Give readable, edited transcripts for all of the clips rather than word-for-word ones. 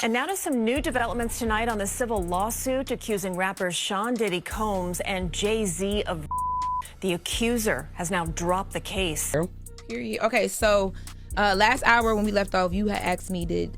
And now to some new developments tonight on the civil lawsuit accusing rappers Sean Diddy Combs and Jay-Z of. The accuser has now dropped the case. Okay, so last hour when we left off, you had asked me, did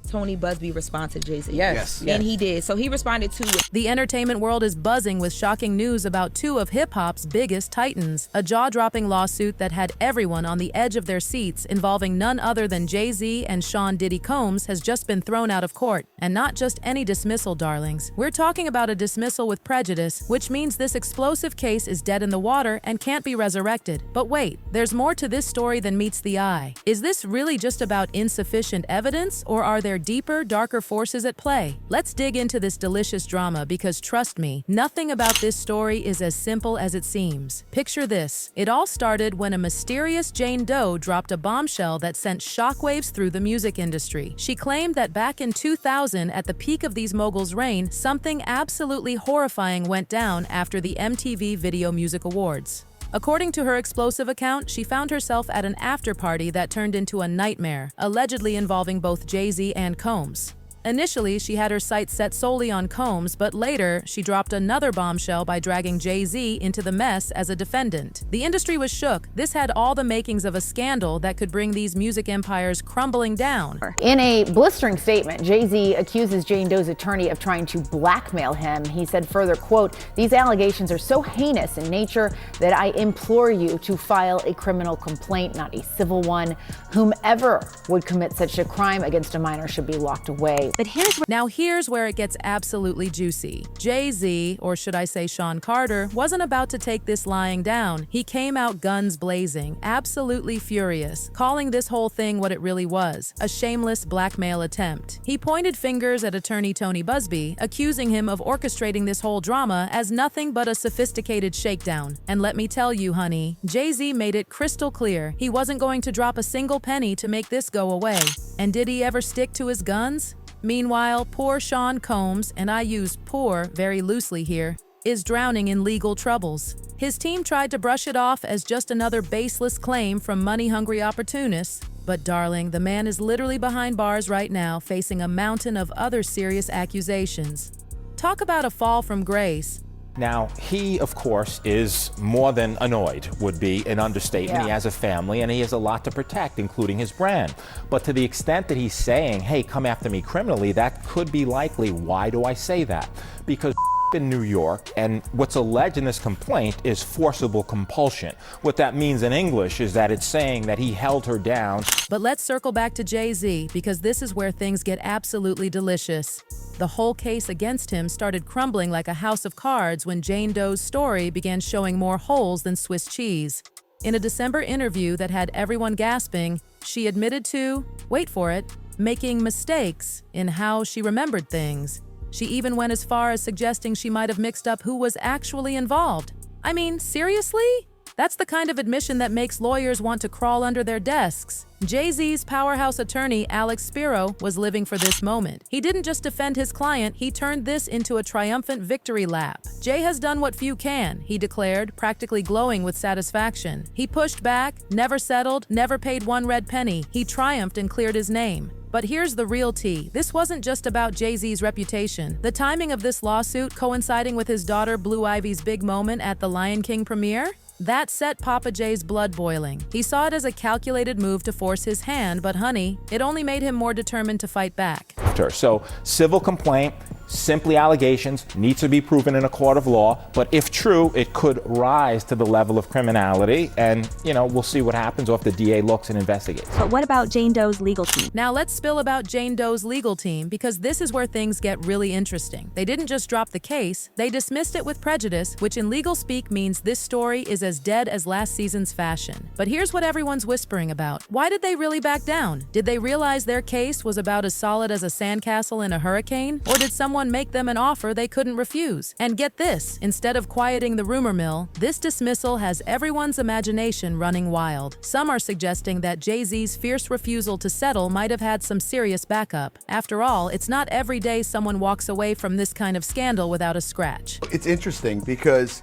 Tony Busby respond to Jay-Z? Yes. And he did. So he responded to it. The entertainment world is buzzing with shocking news about two of hip-hop's biggest titans. A jaw-dropping lawsuit that had everyone on the edge of their seats involving none other than Jay-Z and Sean Diddy Combs has just been thrown out of court. And not just any dismissal, darlings. We're talking about a dismissal with prejudice, which means this explosive case is dead in the water and can't be resurrected. But wait, there's more to this story than meets the eye. Is this really just about insufficient evidence, or are there deeper, darker forces at play? Let's dig into this delicious drama because trust me, nothing about this story is as simple as it seems. Picture this. It all started when a mysterious Jane Doe dropped a bombshell that sent shockwaves through the music industry. She claimed that back in 2000, at the peak of these moguls' reign, something absolutely horrifying went down after the MTV Video Music Awards. According to her explosive account, she found herself at an after-party that turned into a nightmare, allegedly involving both Jay-Z and Combs. Initially, she had her sights set solely on Combs, but later, she dropped another bombshell by dragging Jay-Z into the mess as a defendant. The industry was shook. This had all the makings of a scandal that could bring these music empires crumbling down. In a blistering statement, Jay-Z accuses Jane Doe's attorney of trying to blackmail him. He said further, quote, "These allegations are so heinous in nature that I implore you to file a criminal complaint, not a civil one. Whomever would commit such a crime against a minor should be locked away." But here's where it gets absolutely juicy. Jay-Z, or should I say Sean Carter, wasn't about to take this lying down. He came out guns blazing, absolutely furious, calling this whole thing what it really was, a shameless blackmail attempt. He pointed fingers at attorney Tony Busby, accusing him of orchestrating this whole drama as nothing but a sophisticated shakedown. And let me tell you, honey, Jay-Z made it crystal clear he wasn't going to drop a single penny to make this go away. And did he ever stick to his guns? Meanwhile, poor Sean Combs, and I use poor very loosely here, is drowning in legal troubles. His team tried to brush it off as just another baseless claim from money-hungry opportunists. But darling, the man is literally behind bars right now, facing a mountain of other serious accusations. Talk about a fall from grace. Now, he, of course, is more than annoyed, would be an understatement. Yeah. He has a family and he has a lot to protect, including his brand. But to the extent that he's saying, hey, come after me criminally, that could be likely. Why do I say that? Because in New York, and what's alleged in this complaint is forcible compulsion. What that means in English is that it's saying that he held her down. But let's circle back to Jay-Z, because this is where things get absolutely delicious. The whole case against him started crumbling like a house of cards when Jane Doe's story began showing more holes than Swiss cheese. In a December interview that had everyone gasping, she admitted to, wait for it, making mistakes in how she remembered things. She even went as far as suggesting she might have mixed up who was actually involved. I mean, seriously? That's the kind of admission that makes lawyers want to crawl under their desks. Jay-Z's powerhouse attorney, Alex Spiro, was living for this moment. He didn't just defend his client, he turned this into a triumphant victory lap. Jay has done what few can, he declared, practically glowing with satisfaction. He pushed back, never settled, never paid one red penny. He triumphed and cleared his name. But here's the real tea. This wasn't just about Jay-Z's reputation. The timing of this lawsuit coinciding with his daughter Blue Ivy's big moment at the Lion King premiere? That set Papa Jay's blood boiling. He saw it as a calculated move to force his hand, but honey, it only made him more determined to fight back. So, civil complaint, simply allegations, needs to be proven in a court of law, but if true, it could rise to the level of criminality, and, we'll see what happens or if the DA looks and investigates. But what about Jane Doe's legal team? Now let's spill about Jane Doe's legal team, because this is where things get really interesting. They didn't just drop the case, they dismissed it with prejudice, which in legal speak means this story is as dead as last season's fashion. But here's what everyone's whispering about. Why did they really back down? Did they realize their case was about as solid as a sandcastle in a hurricane? Or did someone make them an offer they couldn't refuse? And get this, instead of quieting the rumor mill, this dismissal has everyone's imagination running wild. Some are suggesting that Jay-Z's fierce refusal to settle might have had some serious backup. After all, it's not every day someone walks away from this kind of scandal without a scratch. It's interesting because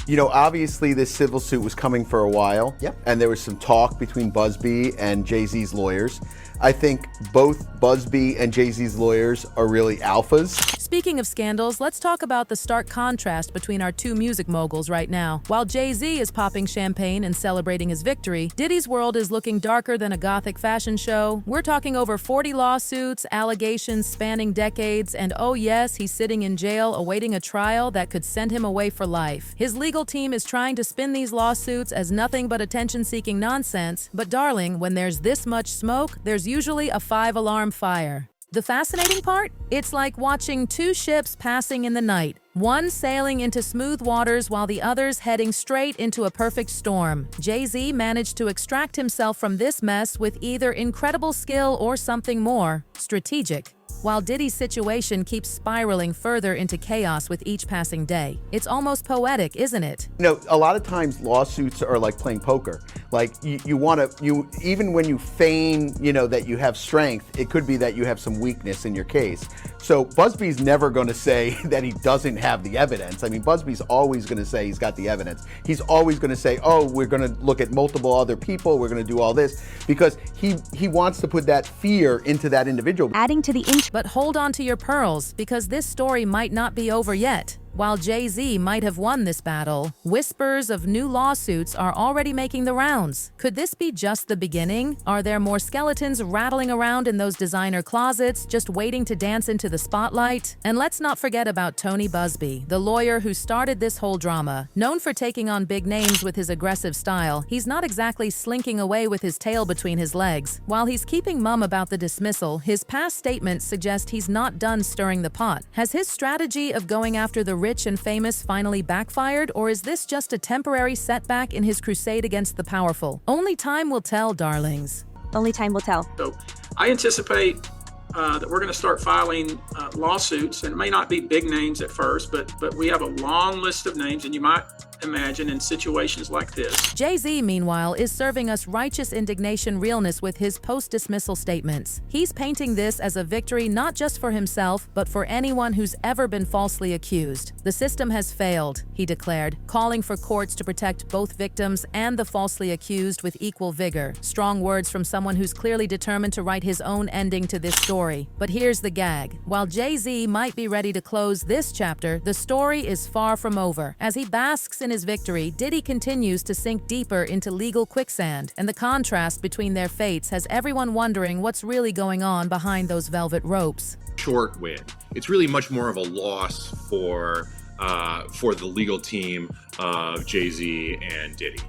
You know, obviously this civil suit was coming for a while. Yep. And there was some talk between Busby and Jay-Z's lawyers. I think both Busby and Jay-Z's lawyers are really alphas. Speaking of scandals, let's talk about the stark contrast between our two music moguls right now. While Jay-Z is popping champagne and celebrating his victory, Diddy's world is looking darker than a gothic fashion show. We're talking over 40 lawsuits, allegations spanning decades, and oh yes, he's sitting in jail awaiting a trial that could send him away for life. His legal team is trying to spin these lawsuits as nothing but attention-seeking nonsense, but darling, when there's this much smoke, there's usually a 5-alarm fire. The fascinating part? It's like watching two ships passing in the night, one sailing into smooth waters while the other's heading straight into a perfect storm. Jay-Z managed to extract himself from this mess with either incredible skill or something more strategic. While Diddy's situation keeps spiraling further into chaos with each passing day. It's almost poetic, isn't it? You know, a lot of times lawsuits are like playing poker. Like even when you feign, you know, that you have strength, it could be that you have some weakness in your case. So Busby's never going to say that he doesn't have the evidence. I mean, Busby's always going to say he's got the evidence. He's always going to say, oh, we're going to look at multiple other people. We're going to do all this because he wants to put that fear into that individual. Adding to the But hold on to your pearls, because this story might not be over yet. While Jay-Z might have won this battle, whispers of new lawsuits are already making the rounds. Could this be just the beginning? Are there more skeletons rattling around in those designer closets, just waiting to dance into the spotlight? And let's not forget about Tony Busby, the lawyer who started this whole drama. Known for taking on big names with his aggressive style, he's not exactly slinking away with his tail between his legs. While he's keeping mum about the dismissal, his past statements suggest he's not done stirring the pot. Has his strategy of going after the rich and famous finally backfired, or is this just a temporary setback in his crusade against the powerful? Only time will tell, darlings. only time will tell. So I anticipate that we're going to start filing lawsuits, and it may not be big names at first, but we have a long list of names, and you might imagine in situations like this. Jay-Z, meanwhile, is serving us righteous indignation realness with his post-dismissal statements. He's painting this as a victory not just for himself, but for anyone who's ever been falsely accused. The system has failed, he declared, calling for courts to protect both victims and the falsely accused with equal vigor. Strong words from someone who's clearly determined to write his own ending to this story. But here's the gag. While Jay-Z might be ready to close this chapter, the story is far from over. As he basks in his victory, Diddy continues to sink deeper into legal quicksand, and the contrast between their fates has everyone wondering what's really going on behind those velvet ropes. Short win. It's really much more of a loss for the legal team of Jay-Z and Diddy.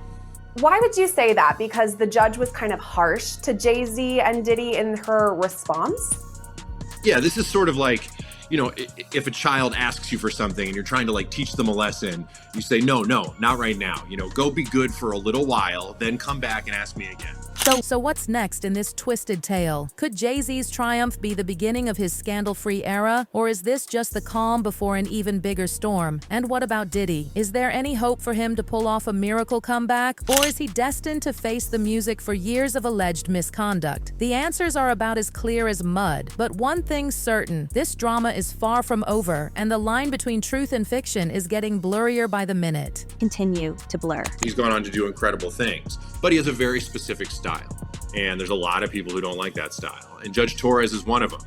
Why would you say that? Because the judge was kind of harsh to Jay-Z and Diddy in her response? Yeah, this is sort of like, you know, if a child asks you for something and you're trying to like teach them a lesson, you say, no, not right now. You know, go be good for a little while, then come back and ask me again. So what's next in this twisted tale? Could Jay-Z's triumph be the beginning of his scandal-free era, or is this just the calm before an even bigger storm? And what about Diddy? Is there any hope for him to pull off a miracle comeback, or is he destined to face the music for years of alleged misconduct? The answers are about as clear as mud, but one thing's certain, this drama is far from over, and the line between truth and fiction is getting blurrier by the minute. Continue to blur. He's gone on to do incredible things, but he has a very specific style. And there's a lot of people who don't like that style. And Judge Torres is one of them.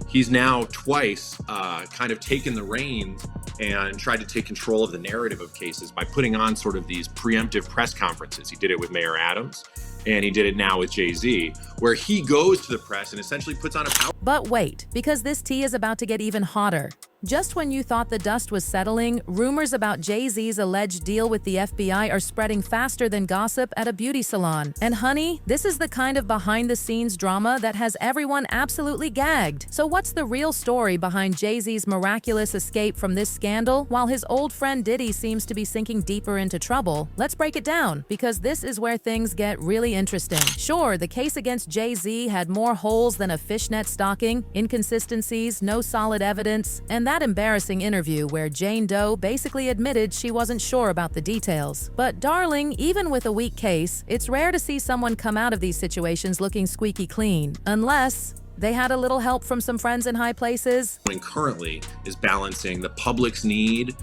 He's now twice kind of taken the reins and tried to take control of the narrative of cases by putting on sort of these preemptive press conferences. He did it with Mayor Adams, and he did it now with Jay-Z, where he goes to the press and essentially puts on a power. But wait, because this tea is about to get even hotter. Just when you thought the dust was settling, rumors about Jay-Z's alleged deal with the FBI are spreading faster than gossip at a beauty salon. And honey, this is the kind of behind-the-scenes drama that has everyone absolutely gagged. So what's the real story behind Jay-Z's miraculous escape from this scandal, while his old friend Diddy seems to be sinking deeper into trouble? Let's break it down, because this is where things get really interesting. Sure, the case against Jay-Z had more holes than a fishnet stocking, inconsistencies, no solid evidence, and that embarrassing interview where Jane Doe basically admitted she wasn't sure about the details. But darling, even with a weak case, it's rare to see someone come out of these situations looking squeaky clean. Unless They had a little help from some friends in high places. Currently is balancing the public's need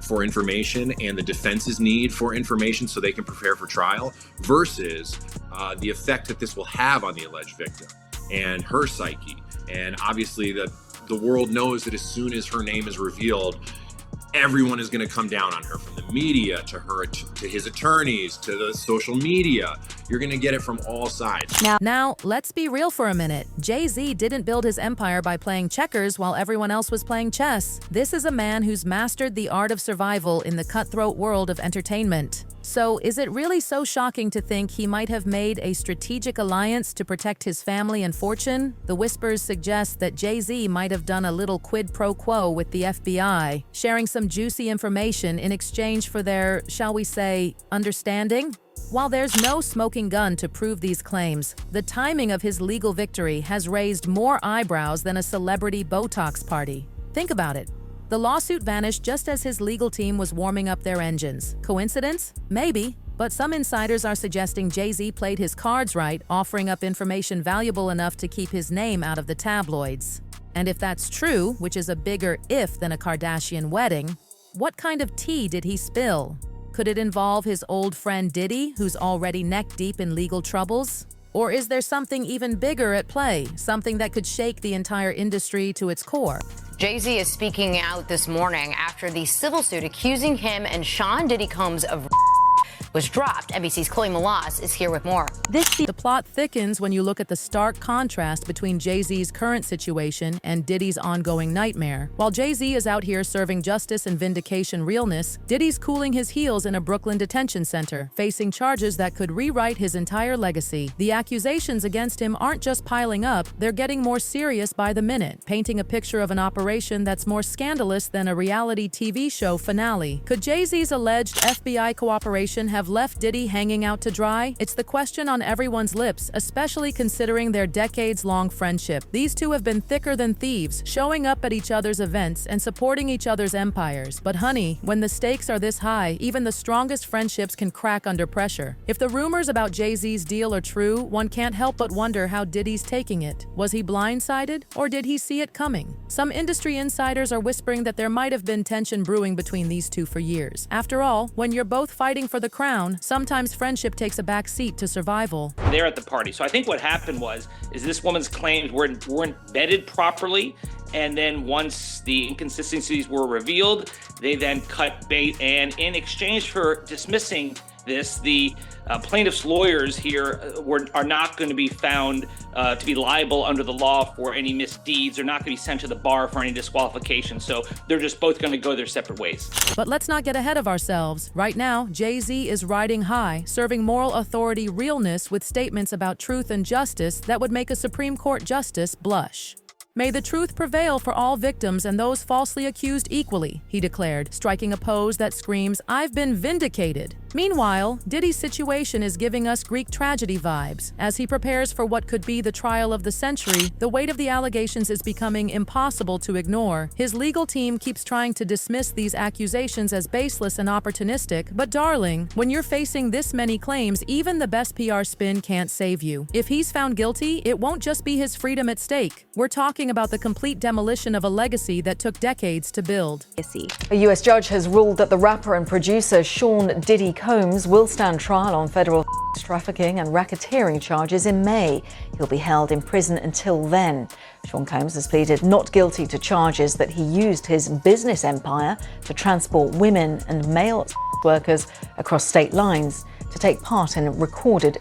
for information and the defense's need for information so they can prepare for trial versus the effect that this will have on the alleged victim and her psyche. And obviously the world knows that as soon as her name is revealed, everyone is going to come down on her, from the media to her, to his attorneys, to the social media. You're going to get it from all sides. Now, let's be real for a minute. Jay-Z didn't build his empire by playing checkers while everyone else was playing chess. This is a man who's mastered the art of survival in the cutthroat world of entertainment. So, is it really so shocking to think he might have made a strategic alliance to protect his family and fortune? The whispers suggest that Jay-Z might have done a little quid pro quo with the FBI, sharing some juicy information in exchange for their, shall we say, understanding? While there's no smoking gun to prove these claims, the timing of his legal victory has raised more eyebrows than a celebrity Botox party. Think about it. The lawsuit vanished just as his legal team was warming up their engines. Coincidence? Maybe. But some insiders are suggesting Jay-Z played his cards right, offering up information valuable enough to keep his name out of the tabloids. And if that's true, which is a bigger if than a Kardashian wedding, what kind of tea did he spill? Could it involve his old friend Diddy, who's already neck-deep in legal troubles? Or is there something even bigger at play, something that could shake the entire industry to its core? Jay-Z is speaking out this morning after the civil suit accusing him and Sean Diddy Combs of was dropped. NBC's Chloe Malas is here with more. The plot thickens when you look at the stark contrast between Jay-Z's current situation and Diddy's ongoing nightmare. While Jay-Z is out here serving justice and vindication realness, Diddy's cooling his heels in a Brooklyn detention center, facing charges that could rewrite his entire legacy. The accusations against him aren't just piling up, they're getting more serious by the minute, painting a picture of an operation that's more scandalous than a reality TV show finale. Could Jay-Z's alleged FBI cooperation have left Diddy hanging out to dry? It's the question on everyone's lips, especially considering their decades-long friendship. These two have been thicker than thieves, showing up at each other's events and supporting each other's empires. But honey, when the stakes are this high, even the strongest friendships can crack under pressure. If the rumors about Jay-Z's deal are true, one can't help but wonder how Diddy's taking it. Was he blindsided, or did he see it coming? Some industry insiders are whispering that there might have been tension brewing between these two for years. After all, when you're both fighting for the crown, sometimes friendship takes a back seat to survival. They're at the party. So I think what happened is this woman's claims weren't vetted properly, and then once the inconsistencies were revealed, they then cut bait, and in exchange for dismissing this, the plaintiff's lawyers here are not going to be found to be liable under the law for any misdeeds. They're not going to be sent to the bar for any disqualification. So they're just both going to go their separate ways. But let's not get ahead of ourselves. Right now, Jay-Z is riding high, serving moral authority realness with statements about truth and justice that would make a Supreme Court justice blush. May the truth prevail for all victims and those falsely accused equally, he declared, striking a pose that screams, "I've been vindicated." Meanwhile, Diddy's situation is giving us Greek tragedy vibes. As he prepares for what could be the trial of the century, the weight of the allegations is becoming impossible to ignore. His legal team keeps trying to dismiss these accusations as baseless and opportunistic, but darling, when you're facing this many claims, even the best PR spin can't save you. If he's found guilty, it won't just be his freedom at stake. We're talking about the complete demolition of a legacy that took decades to build. A U.S. judge has ruled that the rapper and producer Sean Diddy Combs will stand trial on federal trafficking and racketeering charges in May. He'll be held in prison until then. Sean Combs has pleaded not guilty to charges that he used his business empire to transport women and male workers across state lines to take part in recorded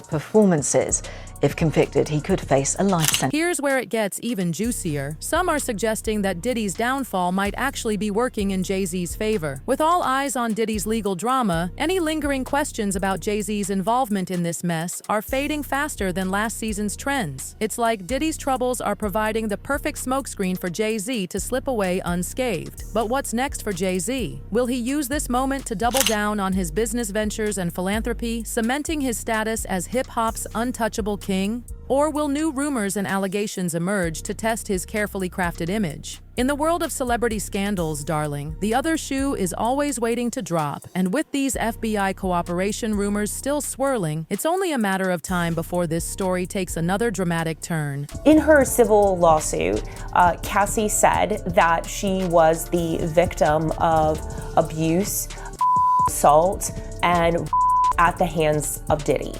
performances. If convicted, he could face a life sentence. Here's where it gets even juicier. Some are suggesting that Diddy's downfall might actually be working in Jay-Z's favor. With all eyes on Diddy's legal drama, any lingering questions about Jay-Z's involvement in this mess are fading faster than last season's trends. It's like Diddy's troubles are providing the perfect smokescreen for Jay-Z to slip away unscathed. But what's next for Jay-Z? Will he use this moment to double down on his business ventures and philanthropy, cementing his status as hip-hop's untouchable king? king? Or will new rumors and allegations emerge to test his carefully crafted image? In the world of celebrity scandals, darling, the other shoe is always waiting to drop, and with these FBI cooperation rumors still swirling, it's only a matter of time before this story takes another dramatic turn. In her civil lawsuit, Cassie said that she was the victim of abuse, assault, and at the hands of Diddy.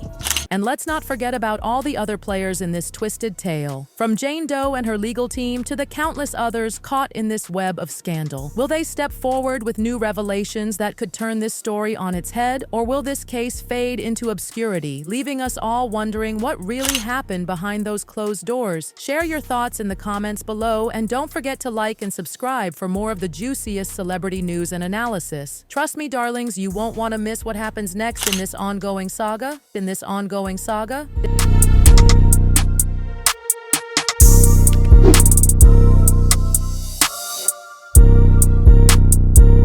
And let's not forget about all the other players in this twisted tale. From Jane Doe and her legal team to the countless others caught in this web of scandal. Will they step forward with new revelations that could turn this story on its head? Or will this case fade into obscurity, leaving us all wondering what really happened behind those closed doors? Share your thoughts in the comments below, and don't forget to like and subscribe for more of the juiciest celebrity news and analysis. Trust me, darlings, you won't want to miss what happens next in this ongoing saga.